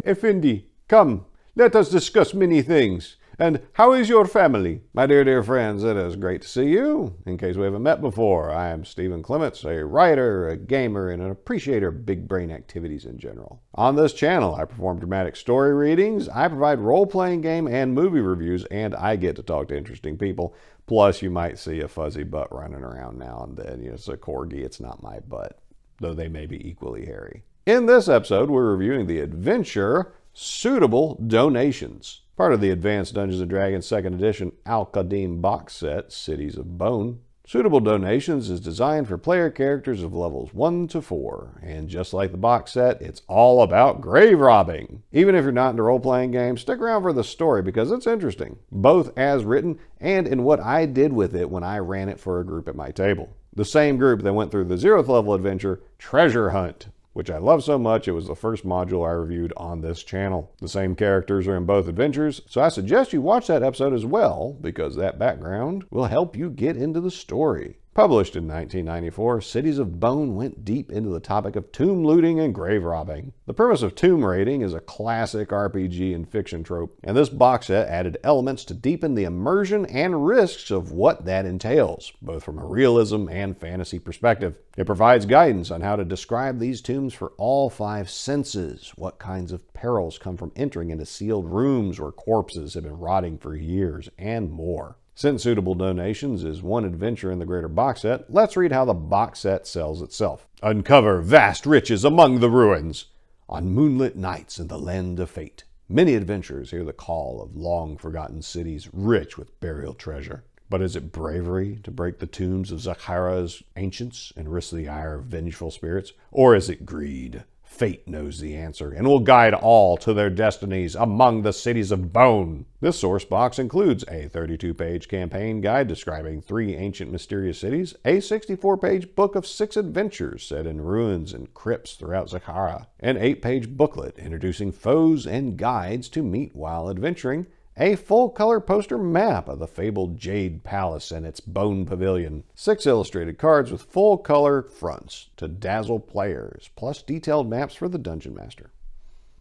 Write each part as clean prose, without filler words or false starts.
Effendi, come, let us discuss many things. And how is your family? My dear friends, it is great to see you. In case we haven't met before, I am Stephen Clements, a writer, a gamer, and an appreciator of big brain activities in general. On this channel, I perform dramatic story readings, I provide role-playing game and movie reviews, and I get to talk to interesting people. Plus, you might see a fuzzy butt running around now and then. It's a corgi, it's not my butt, though they may be equally hairy. In this episode, we're reviewing the adventure Suitable Donations, part of the Advanced Dungeons & Dragons 2nd Edition Al-Qadim box set, Cities of Bone. Suitable Donations is designed for player characters of levels 1 to 4, and just like the box set, it's all about grave robbing. Even if you're not into role-playing games, stick around for the story because it's interesting, both as written and in what I did with it when I ran it for a group at my table. The same group that went through the 0th level adventure, Treasure Hunt, which I love so much it was the first module I reviewed on this channel. The same characters are in both adventures, so I suggest you watch that episode as well, because that background will help you get into the story. Published in 1994, Cities of Bone went deep into the topic of tomb looting and grave robbing. The premise of tomb raiding is a classic RPG and fiction trope, and this box set added elements to deepen the immersion and risks of what that entails, both from a realism and fantasy perspective. It provides guidance on how to describe these tombs for all 5 senses, what kinds of perils come from entering into sealed rooms where corpses have been rotting for years, and more. Since Suitable Donations is one adventure in the greater box set, let's read how the box set sells itself. Uncover vast riches among the ruins. On moonlit nights in the land of fate, many adventurers hear the call of long-forgotten cities rich with burial treasure. But is it bravery to break the tombs of Zakhara's ancients and risk the ire of vengeful spirits? Or is it greed? Fate knows the answer and will guide all to their destinies among the cities of bone. This source box includes a 32-page campaign guide describing 3 ancient mysterious cities, a 64-page book of 6 adventures set in ruins and crypts throughout Zakhara, an 8-page booklet introducing foes and guides to meet while adventuring, a full-color poster map of the fabled Jade Palace and its Bone Pavilion, 6 illustrated cards with full-color fronts to dazzle players, plus detailed maps for the Dungeon Master.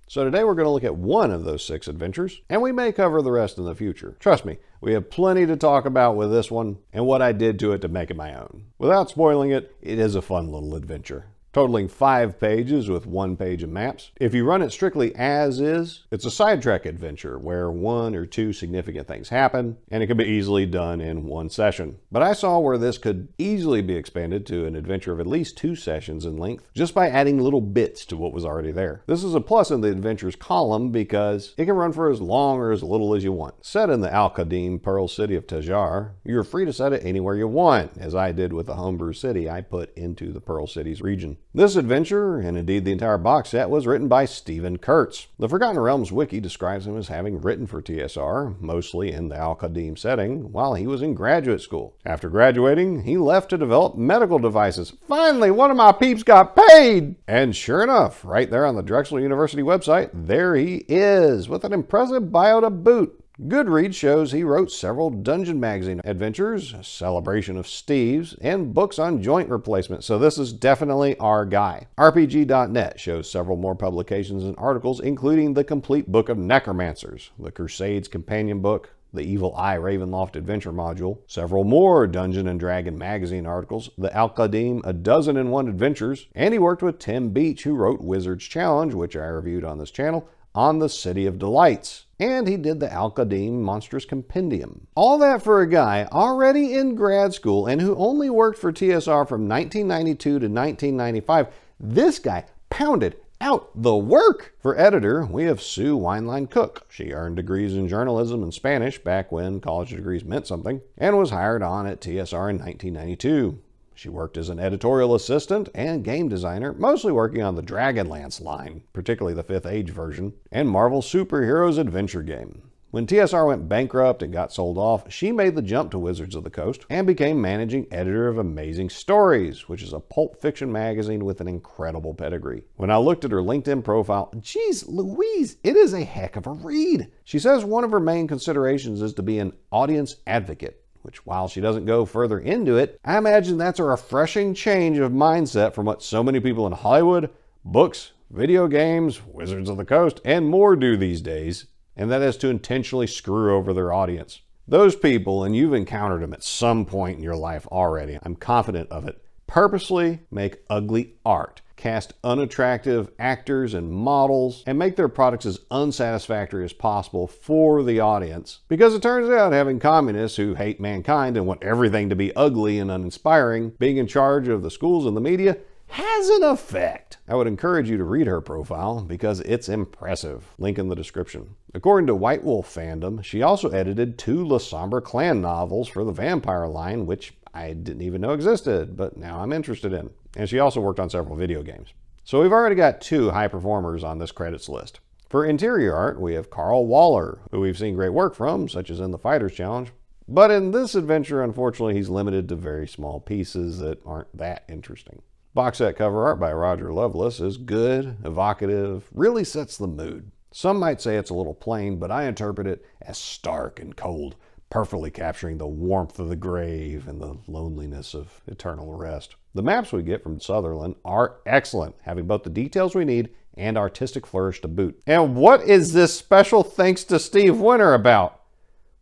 So today we're going to look at one of those 6 adventures, and we may cover the rest in the future. Trust me, we have plenty to talk about with this one, and what I did to it to make it my own. Without spoiling it, it is a fun little adventure, totaling 5 pages with 1 page of maps. If you run it strictly as is, it's a sidetrack adventure where 1 or 2 significant things happen, and it can be easily done in 1 session. But I saw where this could easily be expanded to an adventure of at least 2 sessions in length, just by adding little bits to what was already there. This is a plus in the adventures column because it can run for as long or as little as you want. Set in the Al-Qadim Pearl City of Tajar, you're free to set it anywhere you want, as I did with the homebrew city I put into the Pearl Cities region. This adventure, and indeed the entire box set, was written by Stephen Kurtz. The Forgotten Realms wiki describes him as having written for TSR, mostly in the Al-Qadim setting, while he was in graduate school. After graduating, he left to develop medical devices. Finally, one of my peeps got paid! And sure enough, right there on the Drexel University website, there he is, with an impressive bio to boot. Goodreads shows he wrote several Dungeon Magazine adventures, Celebration of Steves, and books on joint replacement, so this is definitely our guy. RPG.net shows several more publications and articles, including the complete book of Necromancers, the Crusades companion book, the Evil Eye Ravenloft adventure module, several more Dungeon & Dragon magazine articles, the Al-Qadim A Dozen and One Adventures, and he worked with Tim Beach, who wrote Wizard's Challenge, which I reviewed on this channel, on the City of Delights. And he did the Al-Qadim Monstrous Compendium. All that for a guy already in grad school and who only worked for TSR from 1992 to 1995. This guy pounded out the work. For editor, we have Sue Wineline Cook. She earned degrees in journalism and Spanish back when college degrees meant something, and was hired on at TSR in 1992. She worked as an editorial assistant and game designer, mostly working on the Dragonlance line, particularly the 5th Age version, and Marvel Superheroes adventure game. When TSR went bankrupt and got sold off, she made the jump to Wizards of the Coast and became managing editor of Amazing Stories, which is a pulp fiction magazine with an incredible pedigree. When I looked at her LinkedIn profile, geez Louise, it is a heck of a read. She says one of her main considerations is to be an audience advocate, which while she doesn't go further into it, I imagine that's a refreshing change of mindset from what so many people in Hollywood, books, video games, Wizards of the Coast, and more do these days, and that is to intentionally screw over their audience. Those people, and you've encountered them at some point in your life already, I'm confident of it, purposely make ugly art, cast unattractive actors and models, and make their products as unsatisfactory as possible for the audience. Because it turns out having communists who hate mankind and want everything to be ugly and uninspiring being in charge of the schools and the media has an effect. I would encourage you to read her profile because it's impressive. Link in the description. According to White Wolf Fandom, she also edited 2 La Sombre Clan novels for the vampire line, which I didn't even know existed, but now I'm interested in. And she also worked on several video games. So we've already got 2 high performers on this credits list. For interior art, we have Carl Waller, who we've seen great work from, such as in the Fighters Challenge. But in this adventure, unfortunately, he's limited to very small pieces that aren't that interesting. Box set cover art by Roger Lovelace is good, evocative, really sets the mood. Some might say it's a little plain, but I interpret it as stark and cold, perfectly capturing the warmth of the grave and the loneliness of eternal rest. The maps we get from Sutherland are excellent, having both the details we need and artistic flourish to boot. And what is this special thanks to Steve Winter about?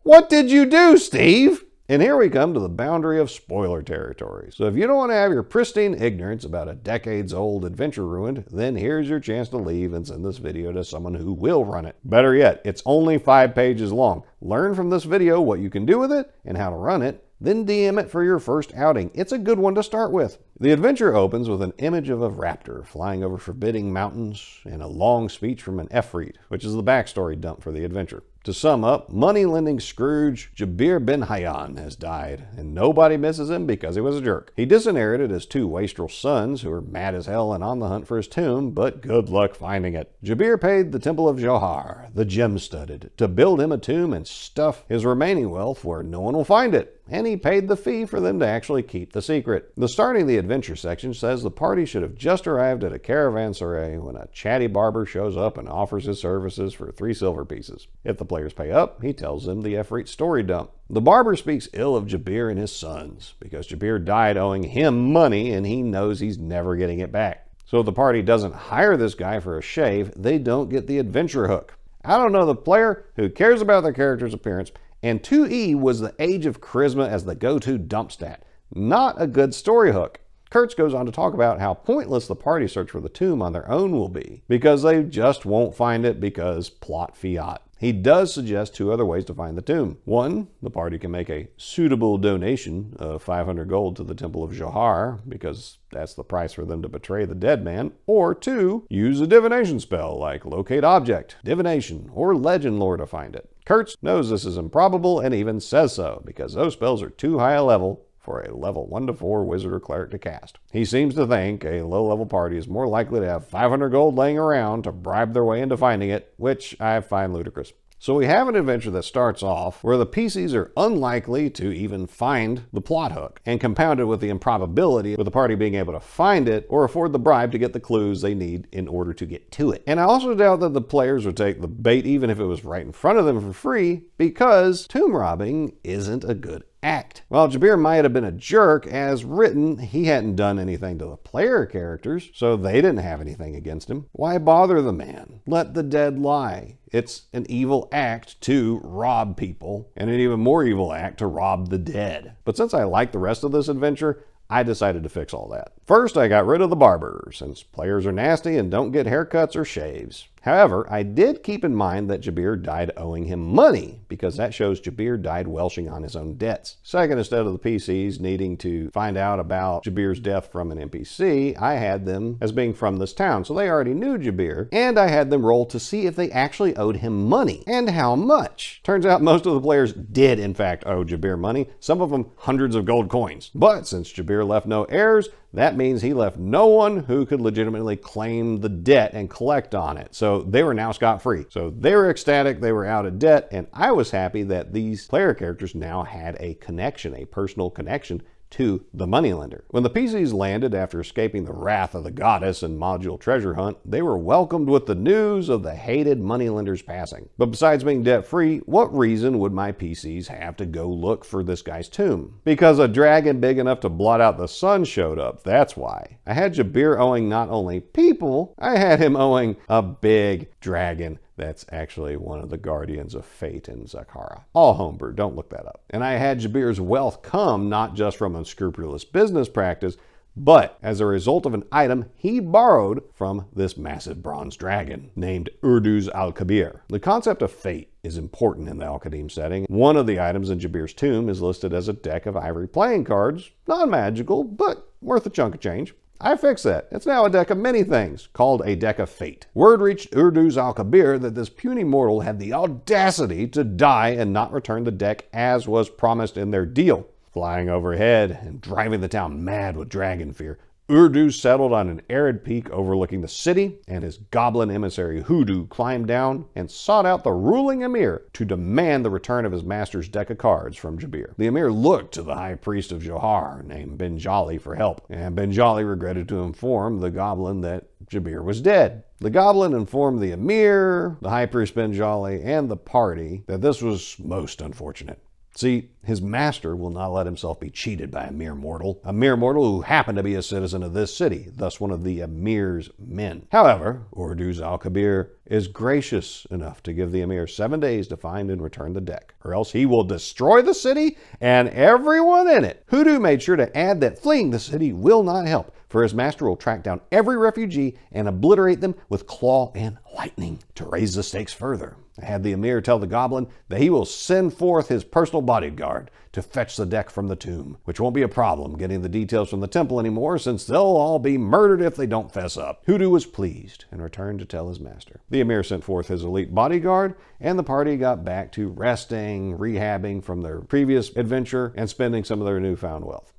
What did you do, Steve? And here we come to the boundary of spoiler territory. So if you don't want to have your pristine ignorance about a decades-old adventure ruined, then here's your chance to leave and send this video to someone who will run it. Better yet, it's only 5 pages long. Learn from this video what you can do with it and how to run it, then DM it for your first outing. It's a good one to start with. The adventure opens with an image of a raptor flying over forbidding mountains and a long speech from an Efreet, which is the backstory dump for the adventure. To sum up, money-lending Scrooge Jabir Ben Hayyan has died, and nobody misses him because he was a jerk. He disinherited his 2 wastrel sons, who are mad as hell and on the hunt for his tomb, but good luck finding it. Jabir paid the Temple of Johar, the gem-studded, to build him a tomb and stuff his remaining wealth where no one will find it, and he paid the fee for them to actually keep the secret. The starting of the adventure section says the party should have just arrived at a caravanserai when a chatty barber shows up and offers his services for 3 silver pieces. If the players pay up, he tells them the Efreet story dump. The barber speaks ill of Jabir and his sons because Jabir died owing him money and he knows he's never getting it back. So if the party doesn't hire this guy for a shave, they don't get the adventure hook. I don't know the player who cares about their character's appearance, and 2E was the age of charisma as the go-to dump stat. Not a good story hook. Kurtz goes on to talk about how pointless the party search for the tomb on their own will be, because they just won't find it because plot fiat. He does suggest 2 other ways to find the tomb. 1, the party can make a suitable donation of 500 gold to the Temple of Johar, because that's the price for them to betray the dead man. Or 2, use a divination spell like Locate Object, Divination, or Legend Lore to find it. Kurtz knows this is improbable and even says so, because those spells are too high a level for a level 1 to 4 wizard or cleric to cast. He seems to think a low-level party is more likely to have 500 gold laying around to bribe their way into finding it, which I find ludicrous. So we have an adventure that starts off where the PCs are unlikely to even find the plot hook, and compounded with the improbability of the party being able to find it or afford the bribe to get the clues they need in order to get to it. And I also doubt that the players would take the bait even if it was right in front of them for free, because tomb robbing isn't a good act. While Jabir might have been a jerk, as written, he hadn't done anything to the player characters, so they didn't have anything against him. Why bother the man? Let the dead lie. It's an evil act to rob people, and an even more evil act to rob the dead. But since I like the rest of this adventure, I decided to fix all that. First, I got rid of the barber, since players are nasty and don't get haircuts or shaves. However, I did keep in mind that Jabir died owing him money, because that shows Jabir died welshing on his own debts. Second, instead of the PCs needing to find out about Jabir's death from an NPC, I had them as being from this town, so they already knew Jabir, and I had them roll to see if they actually owed him money, and how much. Turns out most of the players did in fact owe Jabir money, some of them hundreds of gold coins. But since Jabir left no heirs, that means he left no one who could legitimately claim the debt and collect on it. So they were now scot-free. So they were ecstatic, they were out of debt, and I was happy that these player characters now had a connection, a personal connection to the moneylender. When the PCs landed after escaping the wrath of the goddess and module treasure hunt, they were welcomed with the news of the hated moneylender's passing. But besides being debt-free, what reason would my PCs have to go look for this guy's tomb? Because a dragon big enough to blot out the sun showed up, that's why. I had Jabir owing not only people, I had him owing a big dragon that's actually one of the guardians of fate in Zakhara. All homebrew, don't look that up. And I had Jabir's wealth come not just from unscrupulous business practice, but as a result of an item he borrowed from this massive bronze dragon named Urduz al-Kabir. The concept of fate is important in the Al-Qadim setting. One of the items in Jabir's tomb is listed as a deck of ivory playing cards, non-magical, but worth a chunk of change. I fixed that. It's now a deck of many things, called a deck of fate. Word reached Urduz al-Kabir that this puny mortal had the audacity to die and not return the deck as was promised in their deal. Flying overhead and driving the town mad with dragon fear, Urduz settled on an arid peak overlooking the city, and his goblin emissary Hoodoo climbed down and sought out the ruling emir to demand the return of his master's deck of cards from Jabir. The emir looked to the high priest of Johar, named Benjali, for help, and Benjali regretted to inform the goblin that Jabir was dead. The goblin informed the emir, the high priest Benjali, and the party that this was most unfortunate. See, his master will not let himself be cheated by a mere mortal who happened to be a citizen of this city, thus one of the emir's men. However, Urduz al-Kabir is gracious enough to give the emir 7 days to find and return the deck, or else he will destroy the city and everyone in it. Hoodoo made sure to add that fleeing the city will not help, for his master will track down every refugee and obliterate them with claw and lightning. To raise the stakes further, I had the emir tell the goblin that he will send forth his personal bodyguard to fetch the deck from the tomb, which won't be a problem getting the details from the temple anymore, since they'll all be murdered if they don't fess up. Hoodoo was pleased and returned to tell his master. The emir sent forth his elite bodyguard, and the party got back to resting, rehabbing from their previous adventure, and spending some of their newfound wealth.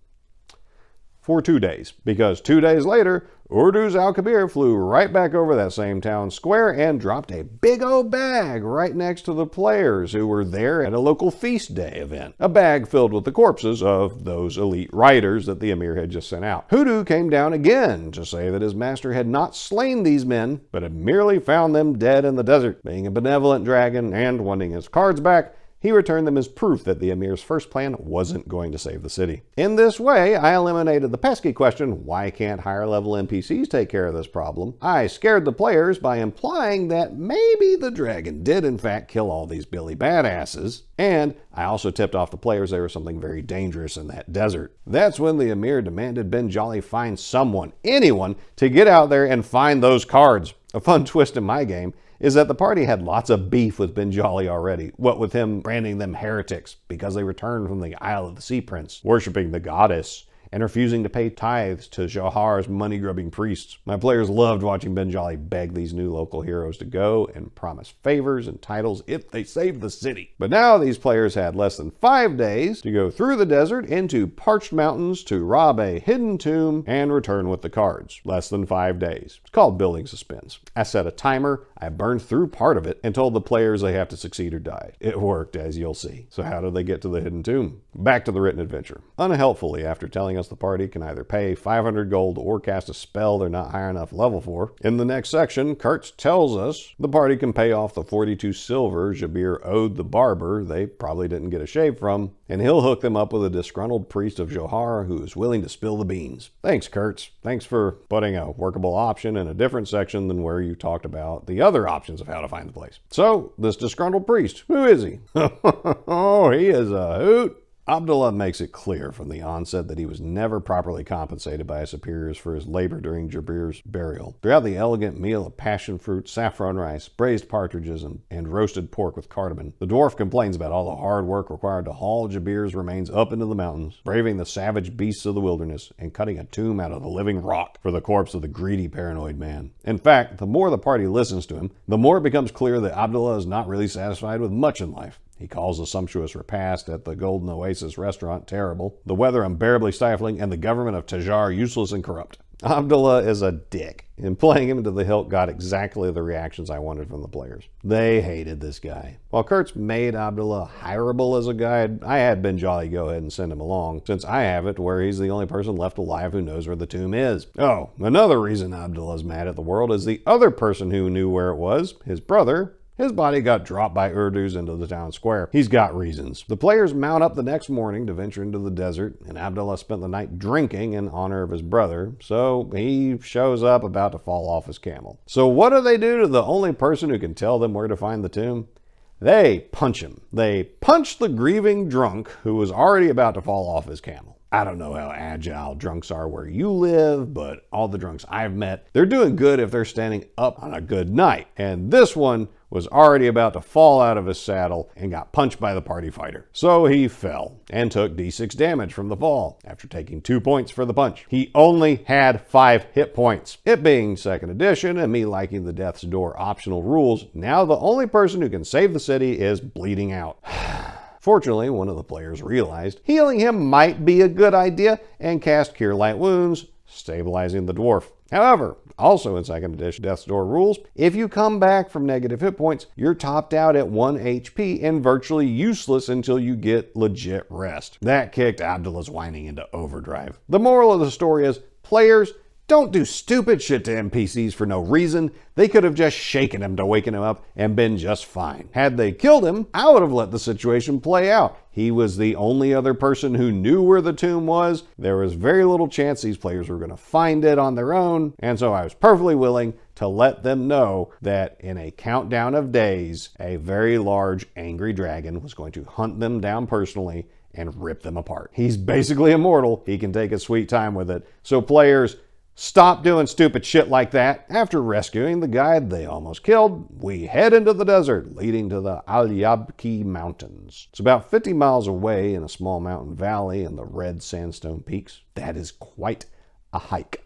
For 2 days, because 2 days later, Urduz al-Kabir flew right back over that same town square and dropped a big old bag right next to the players who were there at a local feast day event. A bag filled with the corpses of those elite riders that the emir had just sent out. Hoodoo came down again to say that his master had not slain these men, but had merely found them dead in the desert. Being a benevolent dragon and wanting his cards back, he returned them as proof that the emir's first plan wasn't going to save the city. In this way, I eliminated the pesky question, why can't higher level NPCs take care of this problem? I scared the players by implying that maybe the dragon did in fact kill all these Billy badasses, and I also tipped off the players there was something very dangerous in that desert. That's when the emir demanded Benjali find someone, anyone, to get out there and find those cards. A fun twist in my game is that the party had lots of beef with Benjali already, what with him branding them heretics because they returned from the Isle of the Sea Prince, worshipping the goddess, and refusing to pay tithes to Johar's money-grubbing priests. My players loved watching Benjali beg these new local heroes to go and promise favors and titles if they saved the city. But now these players had less than 5 days to go through the desert into parched mountains to rob a hidden tomb and return with the cards. Less than 5 days. It's called building suspense. I set a timer, I burned through part of it, and told the players they have to succeed or die. It worked, as you'll see. So how did they get to the hidden tomb? Back to the written adventure. Unhelpfully, after telling us the party can either pay 500 gold or cast a spell they're not high enough level for, in the next section, Kurtz tells us the party can pay off the 42 silver Jabir owed the barber they probably didn't get a shave from, and he'll hook them up with a disgruntled priest of Johar who is willing to spill the beans. Thanks, Kurtz. Thanks for putting a workable option in a different section than where you talked about the other options of how to find the place. So, this disgruntled priest, who is he? Oh, he is a hoot. Abdullah makes it clear from the onset that he was never properly compensated by his superiors for his labor during Jabir's burial. Throughout the elegant meal of passion fruit, saffron rice, braised partridges, and roasted pork with cardamom, the dwarf complains about all the hard work required to haul Jabir's remains up into the mountains, braving the savage beasts of the wilderness, and cutting a tomb out of the living rock for the corpse of the greedy, paranoid man. In fact, the more the party listens to him, the more it becomes clear that Abdullah is not really satisfied with much in life. He calls the sumptuous repast at the Golden Oasis restaurant terrible, the weather unbearably stifling, and the government of Tajar useless and corrupt. Abdullah is a dick, and playing him to the hilt got exactly the reactions I wanted from the players. They hated this guy. While Kurtz made Abdullah hireable as a guide, I had been jolly go ahead and send him along, since I have it to where he's the only person left alive who knows where the tomb is. Oh, another reason Abdullah's mad at the world is the other person who knew where it was, his brother. His body got dropped by Urdus into the town square. He's got reasons. The players mount up the next morning to venture into the desert, and Abdullah spent the night drinking in honor of his brother, so he shows up about to fall off his camel. So what do they do to the only person who can tell them where to find the tomb? They punch him. They punch the grieving drunk who was already about to fall off his camel. I don't know how agile drunks are where you live, but all the drunks I've met, they're doing good if they're standing up on a good night. And this one was already about to fall out of his saddle and got punched by the party fighter. So he fell and took d6 damage from the fall after taking 2 points for the punch. He only had 5 hit points. It being 2nd edition and me liking the Death's Door optional rules, now the only person who can save the city is bleeding out. Fortunately, one of the players realized healing him might be a good idea and cast Cure Light Wounds, stabilizing the dwarf. However, also in 2nd edition Death's Door rules, if you come back from negative hit points, you're topped out at 1 HP and virtually useless until you get legit rest. That kicked Abdullah's whining into overdrive. The moral of the story is, players, don't do stupid shit to NPCs for no reason. They could have just shaken him to waken him up and been just fine. Had they killed him, I would have let the situation play out. He was the only other person who knew where the tomb was. There was very little chance these players were going to find it on their own, and so I was perfectly willing to let them know that in a countdown of days, a very large angry dragon was going to hunt them down personally and rip them apart. He's basically immortal. He can take his sweet time with it. So players, stop doing stupid shit like that. After rescuing the guy they almost killed, we head into the desert, leading to the Al-Yabki Mountains. It's about 50 miles away in a small mountain valley in the red sandstone peaks. That is quite a hike.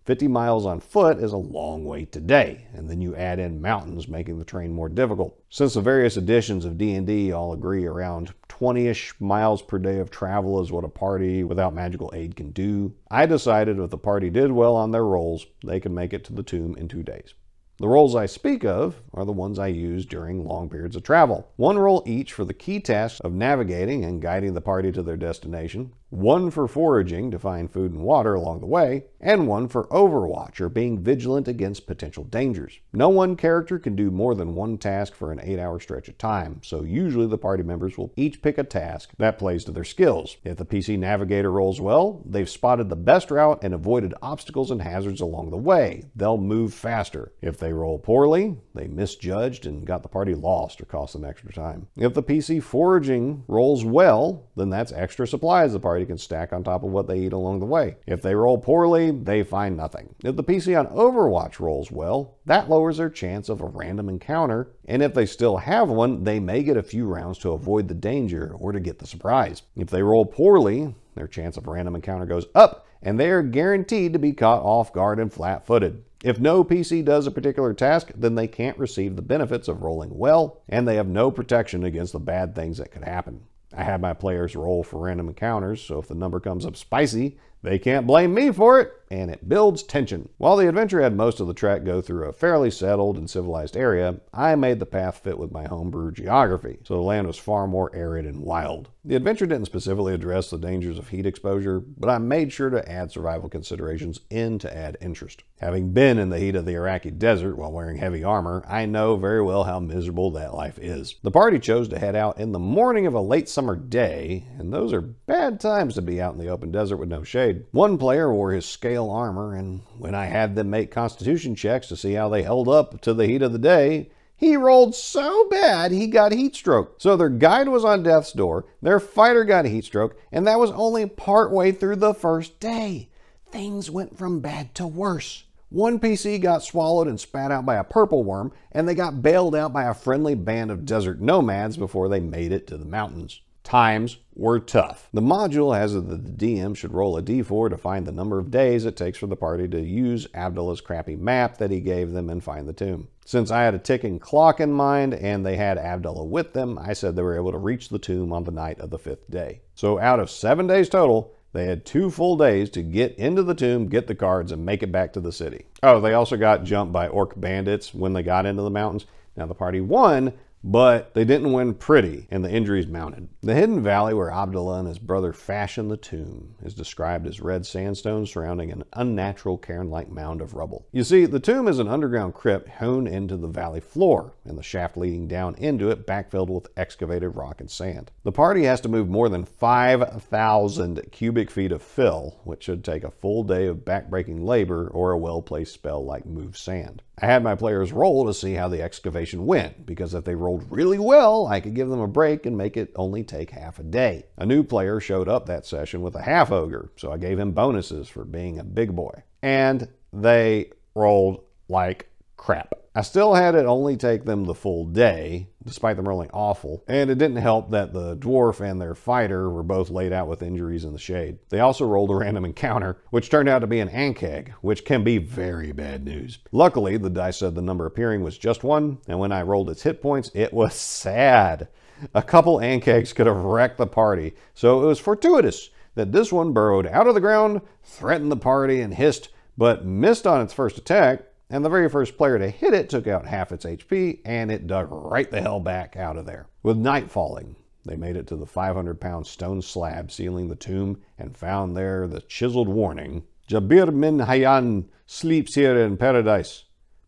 50 miles on foot is a long way today, and then you add in mountains, making the terrain more difficult. Since the various editions of D&D all agree around 20-ish miles per day of travel is what a party without magical aid can do, I decided if the party did well on their rolls, they could make it to the tomb in 2 days. The rolls I speak of are the ones I use during long periods of travel. 1 roll each for the key tasks of navigating and guiding the party to their destination, 1 for foraging to find food and water along the way, and 1 for overwatch or being vigilant against potential dangers. No one character can do more than 1 task for an 8-hour stretch of time, so usually the party members will each pick a task that plays to their skills. If the PC navigator rolls well, they've spotted the best route and avoided obstacles and hazards along the way. They'll move faster. If they roll poorly, they misjudged and got the party lost or cost them extra time. If the PC foraging rolls well, then that's extra supplies the party can stack on top of what they eat along the way. If they roll poorly, they find nothing. If the PC on Overwatch rolls well, that lowers their chance of a random encounter, and if they still have one, they may get a few rounds to avoid the danger or to get the surprise. If they roll poorly, their chance of a random encounter goes up, and they are guaranteed to be caught off guard and flat-footed. If no PC does a particular task, then they can't receive the benefits of rolling well, and they have no protection against the bad things that could happen. I had my players roll for random encounters, so if the number comes up spicy, they can't blame me for it, and it builds tension. While the adventure had most of the trek go through a fairly settled and civilized area, I made the path fit with my homebrew geography, so the land was far more arid and wild. The adventure didn't specifically address the dangers of heat exposure, but I made sure to add survival considerations in to add interest. Having been in the heat of the Iraqi desert while wearing heavy armor, I know very well how miserable that life is. The party chose to head out in the morning of a late summer day, and those are bad times to be out in the open desert with no shade. One player wore his scale armor, and when I had them make constitution checks to see how they held up to the heat of the day, he rolled so bad he got heat stroke. So their guide was on death's door, their fighter got heat stroke, and that was only partway through the first day. Things went from bad to worse. One PC got swallowed and spat out by a purple worm, and they got bailed out by a friendly band of desert nomads before they made it to the mountains. Times were tough. The module has that the DM should roll a d4 to find the number of days it takes for the party to use Abdullah's crappy map that he gave them and find the tomb. Since I had a ticking clock in mind and they had Abdullah with them, I said they were able to reach the tomb on the night of the 5th day. So out of 7 days total, They had 2 full days to get into the tomb, get the cards, and make it back to the city. Oh, they also got jumped by orc bandits when they got into the mountains. Now, the party won, but they didn't win pretty, and the injuries mounted. The hidden valley where Abdullah and his brother fashioned the tomb is described as red sandstone surrounding an unnatural cairn-like mound of rubble. You see, the tomb is an underground crypt hewn into the valley floor, and the shaft leading down into it backfilled with excavated rock and sand. The party has to move more than 5,000 cubic feet of fill, which should take a full day of backbreaking labor or a well-placed spell like move sand. I had my players roll to see how the excavation went, because if they rolled really well, I could give them a break and make it only take half a day. A new player showed up that session with a half ogre, so I gave him bonuses for being a big boy. And they rolled like crap. I still had it only take them the full day, despite them rolling awful, and it didn't help that the dwarf and their fighter were both laid out with injuries in the shade. They also rolled a random encounter, which turned out to be an ankeg, which can be very bad news. Luckily, the dice said the number appearing was just 1, and when I rolled its hit points, it was sad. A couple ankegs could have wrecked the party, so it was fortuitous that this one burrowed out of the ground, threatened the party, and hissed, but missed on its first attack, and the very first player to hit it took out half its HP, and it dug right the hell back out of there. With night falling, they made it to the 500-pound stone slab sealing the tomb and found there the chiseled warning, "Jabir min Hayyan sleeps here in paradise.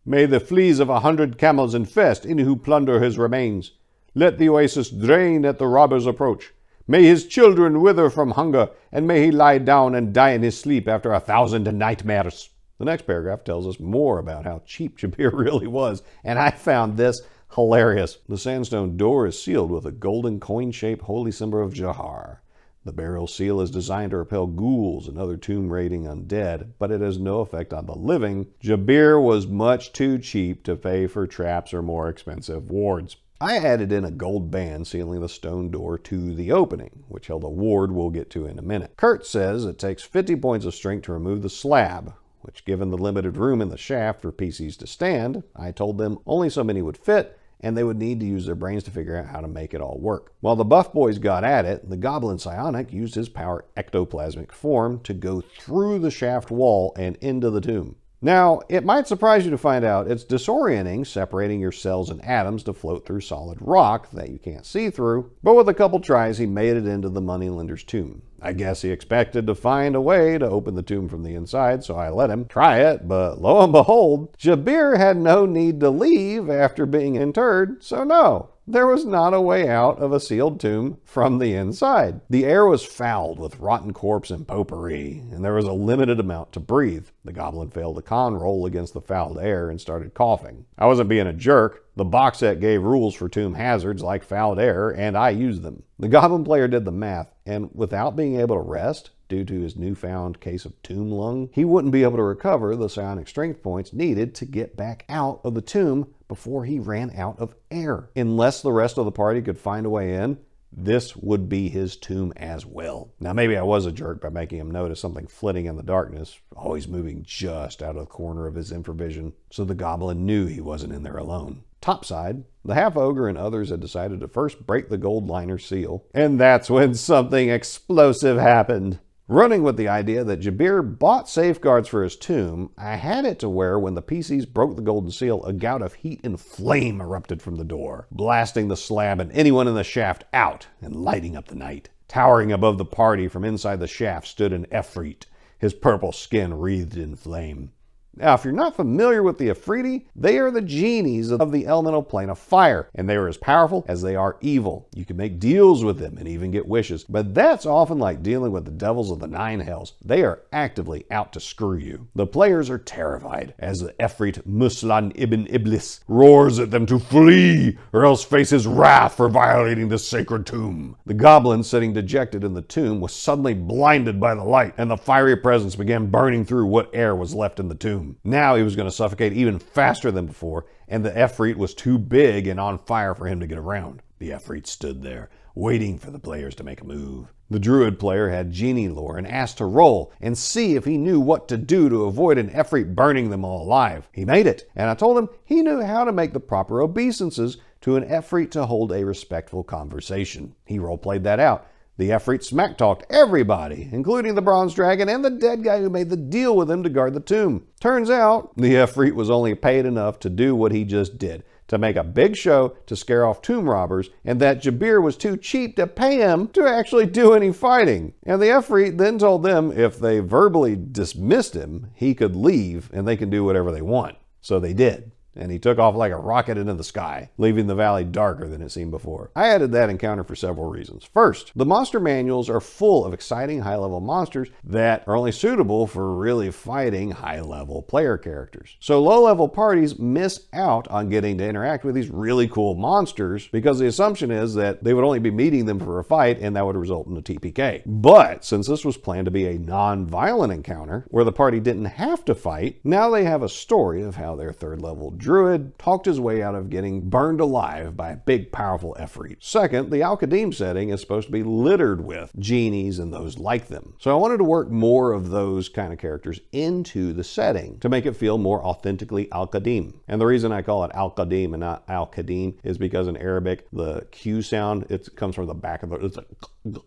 May the fleas of 100 camels infest any who plunder his remains. Let the oasis drain at the robber's approach. May his children wither from hunger, and may he lie down and die in his sleep after 1,000 nightmares." The next paragraph tells us more about how cheap Jabir really was, and I found this hilarious. The sandstone door is sealed with a golden coin-shaped holy symbol of Jahar. The burial seal is designed to repel ghouls and other tomb-raiding undead, but it has no effect on the living. Jabir was much too cheap to pay for traps or more expensive wards. I added in a gold band sealing the stone door to the opening, which held a ward we'll get to in a minute. Kurt says it takes 50 points of strength to remove the slab, which, given the limited room in the shaft for PCs to stand, I told them only so many would fit, and they would need to use their brains to figure out how to make it all work. While the buff boys got at it, the goblin psionic used his power ectoplasmic form to go through the shaft wall and into the tomb. Now, it might surprise you to find out it's disorienting separating your cells and atoms to float through solid rock that you can't see through, but with a couple tries he made it into the moneylender's tomb. I guess he expected to find a way to open the tomb from the inside, so I let him try it, but lo and behold, Jabir had no need to leave after being interred, so no, there was not a way out of a sealed tomb from the inside. The air was fouled with rotten corpse and potpourri, and there was a limited amount to breathe. The goblin failed a con roll against the fouled air and started coughing. I wasn't being a jerk. The box set gave rules for tomb hazards like fouled air, and I used them. The goblin player did the math, and without being able to rest, due to his newfound case of tomb lung, he wouldn't be able to recover the psionic strength points needed to get back out of the tomb before he ran out of air. Unless the rest of the party could find a way in, this would be his tomb as well. Now, maybe I was a jerk by making him notice something flitting in the darkness, always moving just out of the corner of his infravision, so the goblin knew he wasn't in there alone. Topside, the half-ogre and others had decided to first break the gold liner seal, and that's when something explosive happened. Running with the idea that Jabir bought safeguards for his tomb, I had it to where when the PCs broke the golden seal, a gout of heat and flame erupted from the door, blasting the slab and anyone in the shaft out and lighting up the night. Towering above the party from inside the shaft stood an Efreet, his purple skin wreathed in flame. Now, if you're not familiar with the Afridi, they are the genies of the elemental plane of fire, and they are as powerful as they are evil. You can make deals with them and even get wishes, but that's often like dealing with the devils of the nine hells. They are actively out to screw you. The players are terrified as the Efreet Muslan ibn Iblis roars at them to flee or else face his wrath for violating the sacred tomb. The goblin sitting dejected in the tomb was suddenly blinded by the light, and the fiery presence began burning through what air was left in the tomb. Now he was going to suffocate even faster than before, and the Efreet was too big and on fire for him to get around. The Efreet stood there, waiting for the players to make a move. The Druid player had genie lore and asked to roll and see if he knew what to do to avoid an Efreet burning them all alive. He made it, and I told him he knew how to make the proper obeisances to an Efreet to hold a respectful conversation. He role-played that out. The Efreet smack-talked everybody, including the bronze dragon and the dead guy who made the deal with him to guard the tomb. Turns out, the Efreet was only paid enough to do what he just did, to make a big show to scare off tomb robbers, and that Jabir was too cheap to pay him to actually do any fighting. And the Efreet then told them if they verbally dismissed him, he could leave and they could do whatever they want. So they did. And he took off like a rocket into the sky, leaving the valley darker than it seemed before. I added that encounter for several reasons. First, the monster manuals are full of exciting high-level monsters that are only suitable for really fighting high-level player characters. So low-level parties miss out on getting to interact with these really cool monsters because the assumption is that they would only be meeting them for a fight and that would result in a TPK. But since this was planned to be a non-violent encounter where the party didn't have to fight, now they have a story of how their third-level druid talked his way out of getting burned alive by a big, powerful Efreet. Second, the Al-Qadim setting is supposed to be littered with genies and those like them. So I wanted to work more of those kind of characters into the setting to make it feel more authentically Al-Qadim. And the reason I call it Al-Qadim and not Al-Qadim is because in Arabic, the Q sound, it comes from the back of the,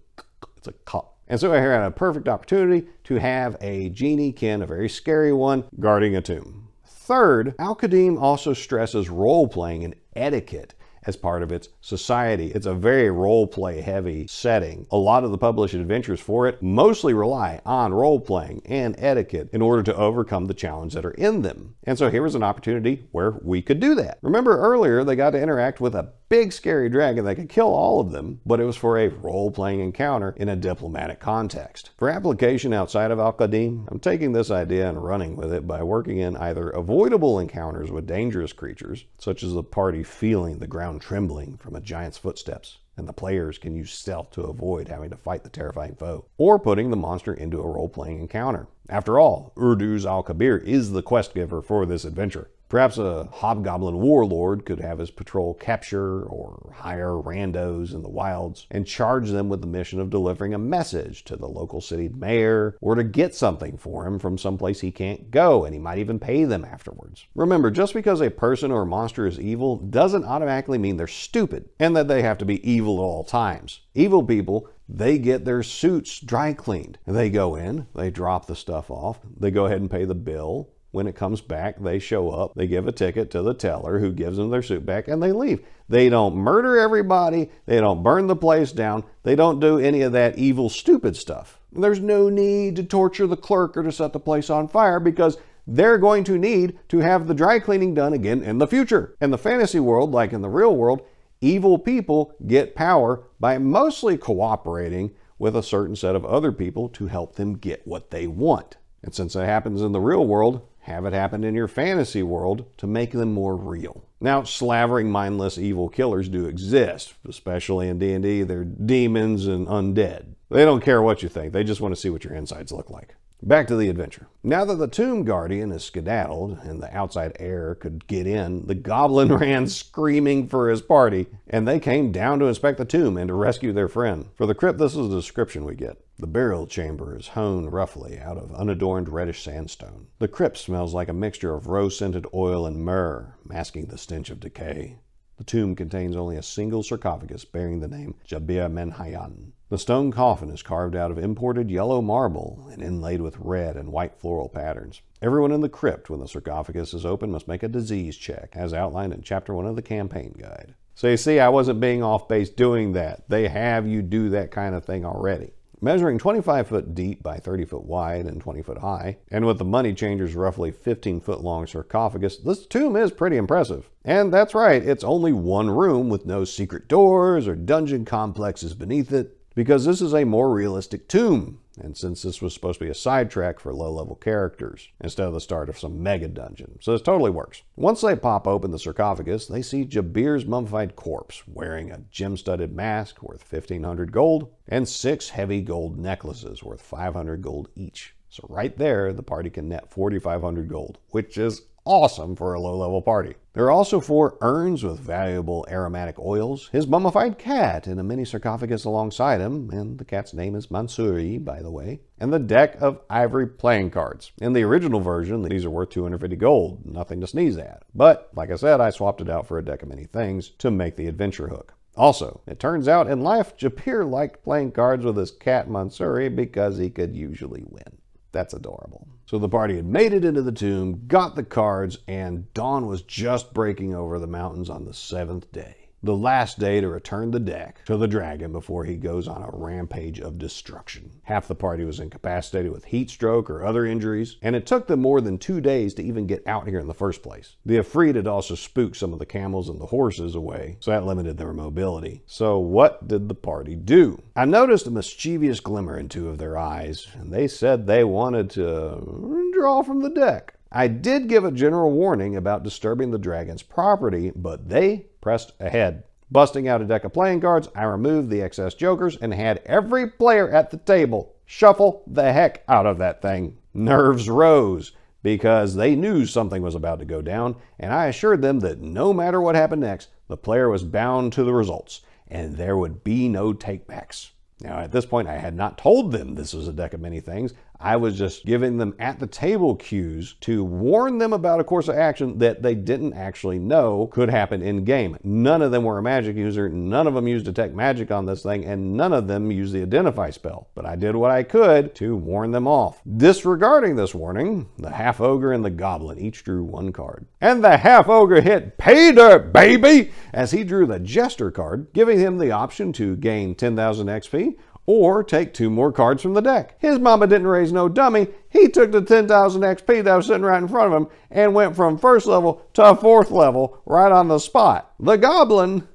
it's a cup. And so I had a perfect opportunity to have a genie kin, a very scary one, guarding a tomb. Third, Al-Qadim also stresses role-playing and etiquette as part of its society. It's a very role-play heavy setting. A lot of the published adventures for it mostly rely on role-playing and etiquette in order to overcome the challenges that are in them. And so here was an opportunity where we could do that. Remember earlier, they got to interact with a big scary dragon that could kill all of them, but it was for a role-playing encounter in a diplomatic context. For application outside of Al-Qadim, I'm taking this idea and running with it by working in either avoidable encounters with dangerous creatures, such as the party feeling the ground trembling from a giant's footsteps, and the players can use stealth to avoid having to fight the terrifying foe, or putting the monster into a role-playing encounter. After all, Urduz al-Kabir is the quest giver for this adventure. Perhaps a hobgoblin warlord could have his patrol capture or hire randos in the wilds and charge them with the mission of delivering a message to the local city mayor or to get something for him from someplace he can't go, and he might even pay them afterwards. Remember, just because a person or a monster is evil doesn't automatically mean they're stupid and that they have to be evil at all times. Evil people, they get their suits dry cleaned. They go in, they drop the stuff off, they go ahead and pay the bill. When it comes back, they show up, they give a ticket to the teller who gives them their suit back, and they leave. They don't murder everybody, they don't burn the place down, they don't do any of that evil, stupid stuff. There's no need to torture the clerk or to set the place on fire because they're going to need to have the dry cleaning done again in the future. In the fantasy world, like in the real world, evil people get power by mostly cooperating with a certain set of other people to help them get what they want. And since it happens in the real world, have it happen in your fantasy world to make them more real. Now, slavering, mindless, evil killers do exist, especially in D&D. They're demons and undead. They don't care what you think. They just want to see what your insides look like. Back to the adventure. Now that the tomb guardian is skedaddled and the outside air could get in, the goblin ran screaming for his party, and they came down to inspect the tomb and to rescue their friend. For the crypt, this is the description we get. The burial chamber is hewn roughly out of unadorned reddish sandstone. The crypt smells like a mixture of rose-scented oil and myrrh, masking the stench of decay. The tomb contains only a single sarcophagus bearing the name Jabir Menhayan. The stone coffin is carved out of imported yellow marble and inlaid with red and white floral patterns. Everyone in the crypt, when the sarcophagus is open, must make a disease check, as outlined in Chapter 1 of the campaign guide. So you see, I wasn't being off base doing that. They have you do that kind of thing already. Measuring 25 foot deep by 30 foot wide and 20 foot high, and with the money changer's roughly 15 foot long sarcophagus, this tomb is pretty impressive. And that's right, it's only one room with no secret doors or dungeon complexes beneath it, because this is a more realistic tomb, and since this was supposed to be a sidetrack for low-level characters, instead of the start of some mega dungeon. So this totally works. Once they pop open the sarcophagus, they see Jabir's mummified corpse, wearing a gem-studded mask worth 1,500 gold, and 6 heavy gold necklaces worth 500 gold each. So right there, the party can net 4,500 gold, which is awesome for a low-level party. There are also 4 urns with valuable aromatic oils, his mummified cat in a mini sarcophagus alongside him, and the cat's name is Mansuri, by the way, and the deck of ivory playing cards. In the original version, these are worth 250 gold, nothing to sneeze at. But, like I said, I swapped it out for a deck of many things to make the adventure hook. Also, it turns out in life, Japir liked playing cards with his cat Mansuri because he could usually win. That's adorable. So the party had made it into the tomb, got the cards, and dawn was just breaking over the mountains on the 7th day. The last day to return the deck to the dragon before he goes on a rampage of destruction. Half the party was incapacitated with heat stroke or other injuries, and it took them more than 2 days to even get out here in the first place. The Ifrit had also spooked some of the camels and the horses away, so that limited their mobility. So what did the party do? I noticed a mischievous glimmer in 2 of their eyes, and they said they wanted to draw from the deck. I did give a general warning about disturbing the dragon's property, but they pressed ahead. Busting out a deck of playing cards, I removed the excess jokers and had every player at the table shuffle the heck out of that thing. Nerves rose because they knew something was about to go down, and I assured them that no matter what happened next, the player was bound to the results, and there would be no takebacks. Now, at this point, I had not told them this was a deck of many things. I was just giving them at the table cues to warn them about a course of action that they didn't actually know could happen in game. None of them were a magic user, none of them used detect magic on this thing, and none of them used the identify spell. But I did what I could to warn them off. Disregarding this warning, the half ogre and the goblin each drew 1 card. And the half ogre hit pay dirt, baby, as he drew the jester card, giving him the option to gain 10,000 XP or take 2 more cards from the deck. His mama didn't raise no dummy. He took the 10,000 XP that was sitting right in front of him and went from 1st level to 4th level right on the spot. The goblin,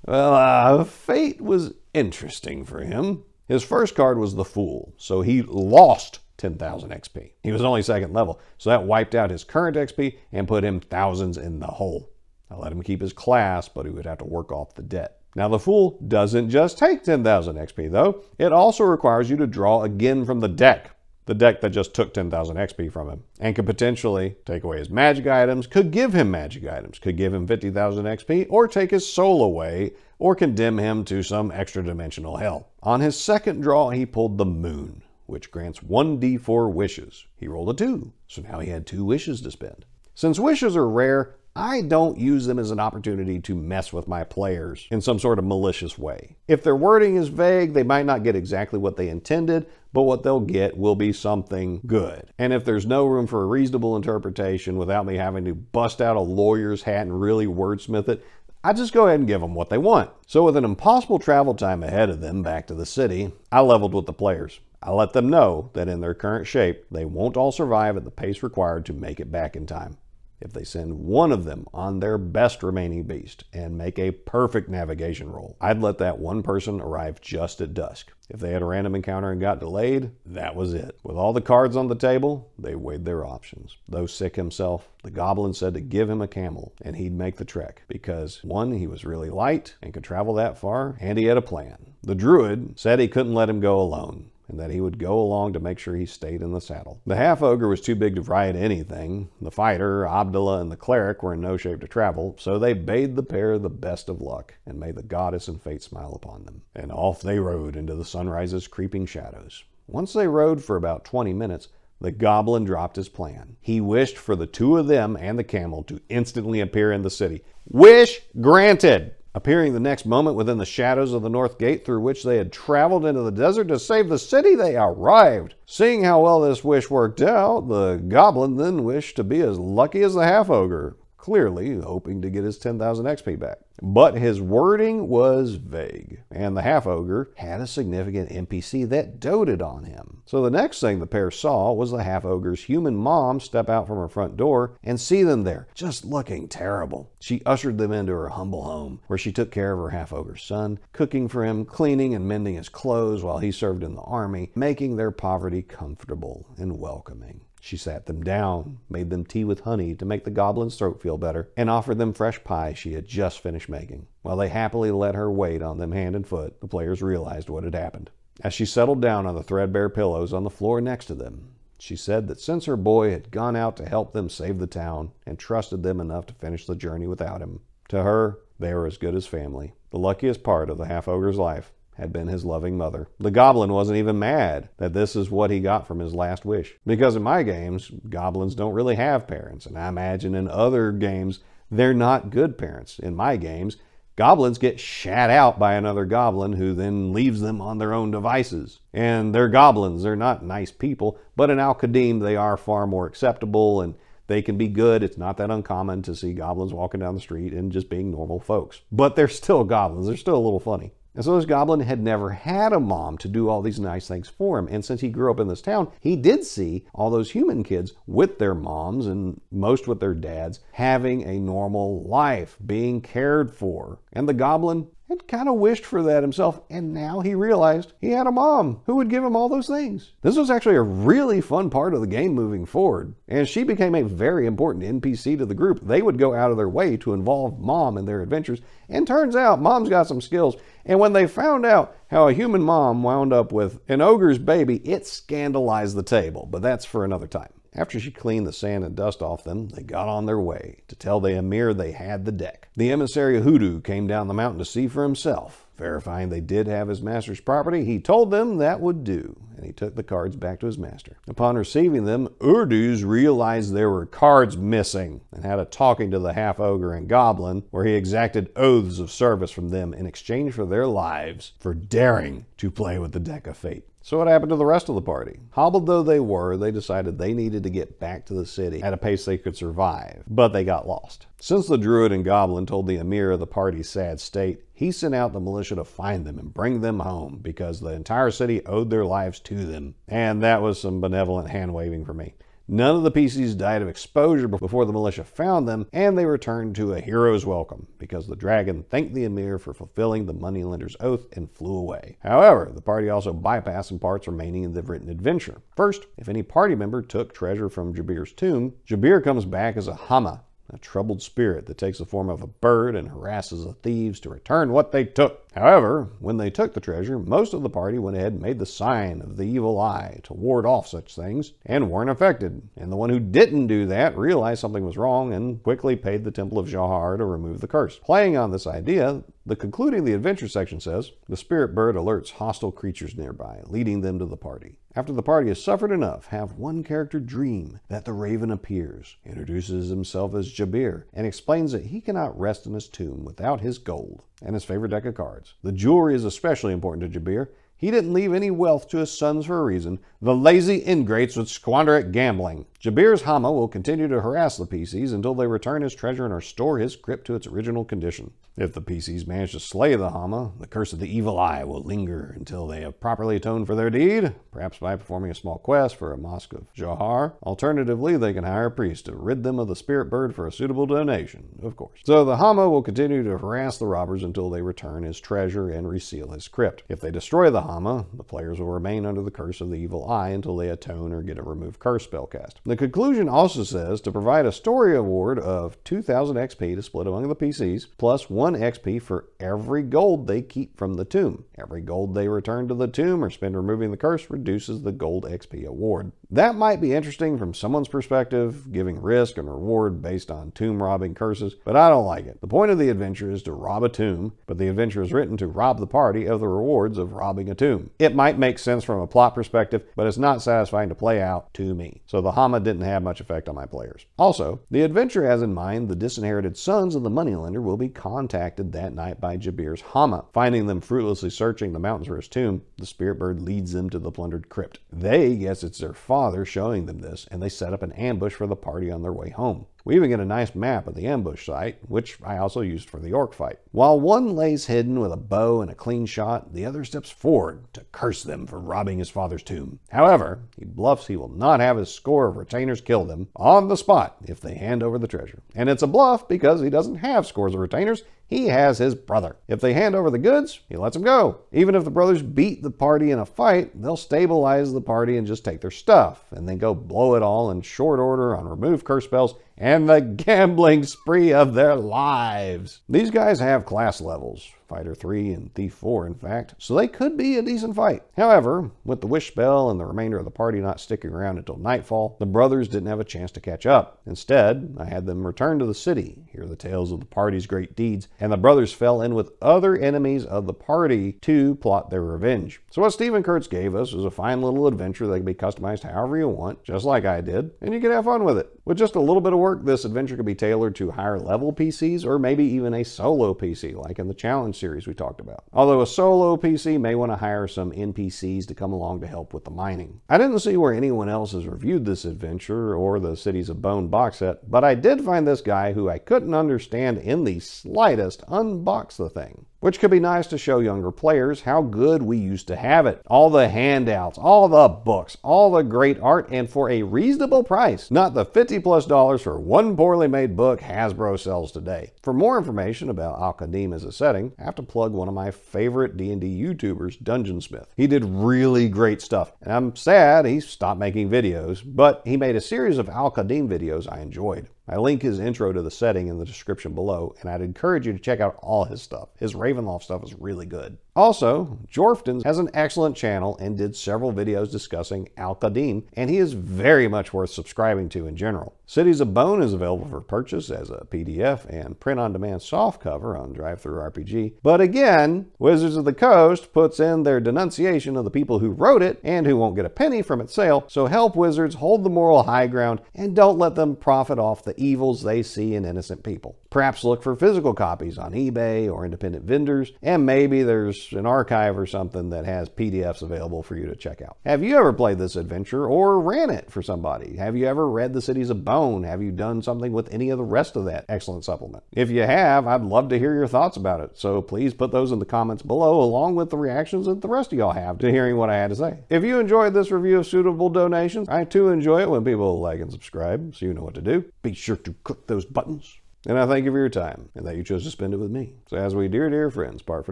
well, fate was interesting for him. His first card was the Fool, so he lost 10,000 XP. He was only 2nd level, so that wiped out his current XP and put him thousands in the hole. I let him keep his class, but he would have to work off the debt. Now, the Fool doesn't just take 10,000 XP, though. It also requires you to draw again from the deck that just took 10,000 XP from him, and could potentially take away his magic items, could give him magic items, could give him 50,000 XP, or take his soul away, or condemn him to some extra dimensional hell. On his 2nd draw, he pulled the Moon, which grants 1d4 wishes. He rolled a 2, so now he had 2 wishes to spend. Since wishes are rare, I don't use them as an opportunity to mess with my players in some sort of malicious way. If their wording is vague, they might not get exactly what they intended, but what they'll get will be something good. And if there's no room for a reasonable interpretation without me having to bust out a lawyer's hat and really wordsmith it, I just go ahead and give them what they want. So with an impossible travel time ahead of them back to the city, I leveled with the players. I let them know that in their current shape, they won't all survive at the pace required to make it back in time. If they send one of them on their best remaining beast and make a perfect navigation roll, I'd let that one person arrive just at dusk. If they had a random encounter and got delayed, that was it. With all the cards on the table, they weighed their options. Though sick himself, the goblin said to give him a camel and he'd make the trek because 1, he was really light and could travel that far, and he had a plan. The druid said he couldn't let him go alone, and that he would go along to make sure he stayed in the saddle. The half-ogre was too big to ride anything. The fighter, Abdullah, and the cleric were in no shape to travel, so they bade the pair the best of luck, and may the goddess and fate smile upon them. And off they rode into the sunrise's creeping shadows. Once they rode for about 20 minutes, the goblin dropped his plan. He wished for the 2 of them and the camel to instantly appear in the city. Wish granted! Appearing the next moment within the shadows of the north gate through which they had traveled into the desert to save the city, they arrived. Seeing how well this wish worked out, the goblin then wished to be as lucky as the half-ogre, clearly hoping to get his 10,000 XP back. But his wording was vague, and the half-ogre had a significant NPC that doted on him. So the next thing the pair saw was the half-ogre's human mom step out from her front door and see them there, just looking terrible. She ushered them into her humble home, where she took care of her half-ogre's son, cooking for him, cleaning and mending his clothes while he served in the army, making their poverty comfortable and welcoming. She sat them down, made them tea with honey to make the goblin's throat feel better, and offered them fresh pie she had just finished making. While they happily let her wait on them hand and foot, the players realized what had happened. As she settled down on the threadbare pillows on the floor next to them, she said that since her boy had gone out to help them save the town and trusted them enough to finish the journey without him, to her, they were as good as family. The luckiest part of the half-ogre's life had been his loving mother. The goblin wasn't even mad that this is what he got from his last wish. Because in my games, goblins don't really have parents, and I imagine in other games, They're not good parents. In my games, goblins get shat out by another goblin who then leaves them on their own devices. And they're goblins. They're not nice people, but in Al-Qadim, they are far more acceptable and they can be good. It's not that uncommon to see goblins walking down the street and just being normal folks. But they're still goblins. They're still a little funny. And so this goblin had never had a mom to do all these nice things for him. And since he grew up in this town, he did see all those human kids with their moms and most with their dads having a normal life, being cared for. And the goblin had kind of wished for that himself, and now he realized he had a mom who would give him all those things. This was actually a really fun part of the game moving forward, and she became a very important NPC to the group. They would go out of their way to involve Mom in their adventures, and turns out Mom's got some skills, and when they found out how a human mom wound up with an ogre's baby, it scandalized the table, but that's for another time. After she cleaned the sand and dust off them, they got on their way to tell the emir they had the deck. The emissary Hoodoo came down the mountain to see for himself. Verifying they did have his master's property, he told them that would do, and he took the cards back to his master. Upon receiving them, Urdu's realized there were cards missing and had a talking to the half-ogre and goblin where he exacted oaths of service from them in exchange for their lives for daring to play with the deck of fate. So what happened to the rest of the party? Hobbled though they were, they decided they needed to get back to the city at a pace they could survive, but they got lost. Since the druid and goblin told the emir of the party's sad state, he sent out the militia to find them and bring them home because the entire city owed their lives to them. And that was some benevolent hand-waving for me. None of the PCs died of exposure before the militia found them, and they returned to a hero's welcome because the dragon thanked the emir for fulfilling the moneylender's oath and flew away. However, the party also bypassed some parts remaining in the written adventure. First, if any party member took treasure from Jabir's tomb, Jabir comes back as a Hama, a troubled spirit that takes the form of a bird and harasses the thieves to return what they took. However, when they took the treasure, most of the party went ahead and made the sign of the evil eye to ward off such things and weren't affected. And the one who didn't do that realized something was wrong and quickly paid the Temple of Jahar to remove the curse. Playing on this idea, the concluding the adventure section says, the spirit bird alerts hostile creatures nearby, leading them to the party. After the party has suffered enough, have one character dream that the raven appears, introduces himself as Jabir, and explains that he cannot rest in his tomb without his gold and his favorite deck of cards. The jewelry is especially important to Jabir. He didn't leave any wealth to his sons for a reason. The lazy ingrates would squander it gambling. Jabir's Hama will continue to harass the PCs until they return his treasure and restore his crypt to its original condition. If the PCs manage to slay the Hama, the curse of the evil eye will linger until they have properly atoned for their deed, perhaps by performing a small quest for a mosque of Jahar. Alternatively, they can hire a priest to rid them of the spirit bird for a suitable donation, of course. So the Hama will continue to harass the robbers until they return his treasure and reseal his crypt. If they destroy the Hama, the players will remain under the curse of the evil eye until they atone or get a remove curse spell cast. The conclusion also says to provide a story award of 2,000 XP to split among the PCs, plus 1 XP for every gold they keep from the tomb. Every gold they return to the tomb or spend removing the curse reduces the gold XP award. That might be interesting from someone's perspective, giving risk and reward based on tomb robbing curses, but I don't like it. The point of the adventure is to rob a tomb, but the adventure is written to rob the party of the rewards of robbing a tomb. It might make sense from a plot perspective, but it's not satisfying to play out to me. So the Hama didn't have much effect on my players. Also, the adventure has in mind the disinherited sons of the moneylender will be contacted that night by Jabir's Hama. Finding them fruitlessly searching the mountains for his tomb, the spirit bird leads them to the plundered crypt. They guess it's their father showing them this, and they set up an ambush for the party on their way home. We even get a nice map of the ambush site, which I also used for the orc fight. While one lays hidden with a bow and a clean shot, the other steps forward to curse them for robbing his father's tomb. However, he bluffs he will not have his score of retainers kill them on the spot if they hand over the treasure. And it's a bluff because he doesn't have scores of retainers. He has his brother. If they hand over the goods, he lets them go. Even if the brothers beat the party in a fight, they'll stabilize the party and just take their stuff, and then go blow it all in short order on remove curse spells and the gambling spree of their lives. These guys have class levels. Fighter 3 and Thief 4 in fact, so they could be a decent fight. However, with the wish spell and the remainder of the party not sticking around until nightfall, the brothers didn't have a chance to catch up. Instead, I had them return to the city, hear the tales of the party's great deeds, and the brothers fell in with other enemies of the party to plot their revenge. So what Stephen Kurtz gave us was a fine little adventure that can be customized however you want, just like I did, and you can have fun with it. With just a little bit of work, this adventure could be tailored to higher level PCs or maybe even a solo PC like in the challenge series we talked about. Although a solo PC may want to hire some NPCs to come along to help with the mining. I didn't see where anyone else has reviewed this adventure or the Cities of Bone box set, but I did find this guy who I couldn't understand in the slightest unbox the thing. Which could be nice to show younger players how good we used to have it. All the handouts, all the books, all the great art, and for a reasonable price. Not the $50+ for one poorly made book Hasbro sells today. For more information about Al-Qadim as a setting, I have to plug one of my favorite D&D YouTubers, Dungeon Smith. He did really great stuff, and I'm sad he stopped making videos, but he made a series of Al-Qadim videos I enjoyed. I link his intro to the setting in the description below, and I'd encourage you to check out all his stuff. His Ravenloft stuff is really good. Also, Jorfton has an excellent channel and did several videos discussing Al-Qadim, and he is very much worth subscribing to in general. Cities of Bone is available for purchase as a PDF and print-on-demand softcover on DriveThruRPG. But again, Wizards of the Coast puts in their denunciation of the people who wrote it and who won't get a penny from its sale, so help Wizards hold the moral high ground and don't let them profit off the evils they see in innocent people. Perhaps look for physical copies on eBay or independent vendors, and maybe there's an archive or something that has PDFs available for you to check out. Have you ever played this adventure or ran it for somebody? Have you ever read the Cities of Bone? Have you done something with any of the rest of that excellent supplement? If you have, I'd love to hear your thoughts about it, so please put those in the comments below along with the reactions that the rest of y'all have to hearing what I had to say. If you enjoyed this review of suitable donations, I too enjoy it when people like and subscribe, so you know what to do. Be sure to click those buttons. And I thank you for your time and that you chose to spend it with me. So as we dear friends part for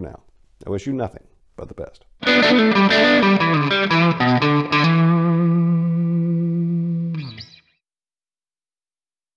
now, I wish you nothing but the best.